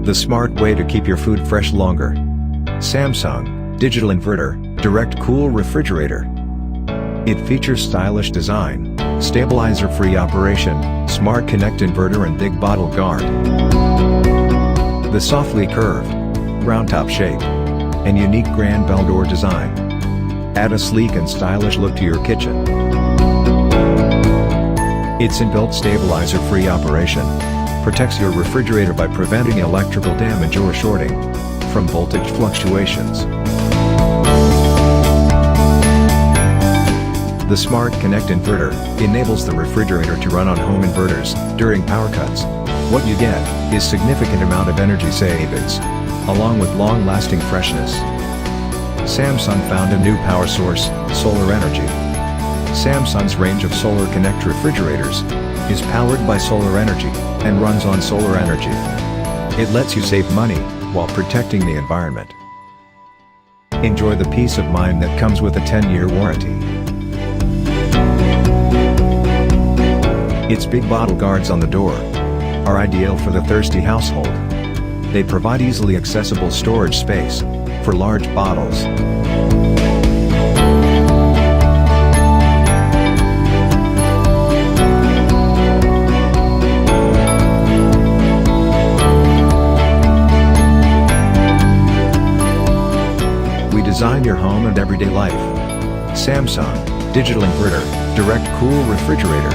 The smart way to keep your food fresh longer. Samsung Digital Inverter, Direct Cool Refrigerator. It features stylish design, stabilizer-free operation, smart connect inverter and big bottle guard. The softly curved, round-top shape, and unique Grande bell door design add a sleek and stylish look to your kitchen. Its inbuilt stabilizer-free operation protects your refrigerator by preventing electrical damage or shorting from voltage fluctuations. The Smart Connect Inverter enables the refrigerator to run on home inverters during power cuts. What you get is significant amount of energy savings, along with long-lasting freshness. Samsung found a new power source, solar energy. Samsung's range of Solar Connect refrigerators is powered by solar energy and runs on solar energy. It lets you save money while protecting the environment. Enjoy the peace of mind that comes with a 10-year warranty. Its big bottle guards on the door are ideal for the thirsty household. They provide easily accessible storage space for large bottles. We design your home and everyday life. Samsung Digital Inverter, Direct Cool Refrigerator.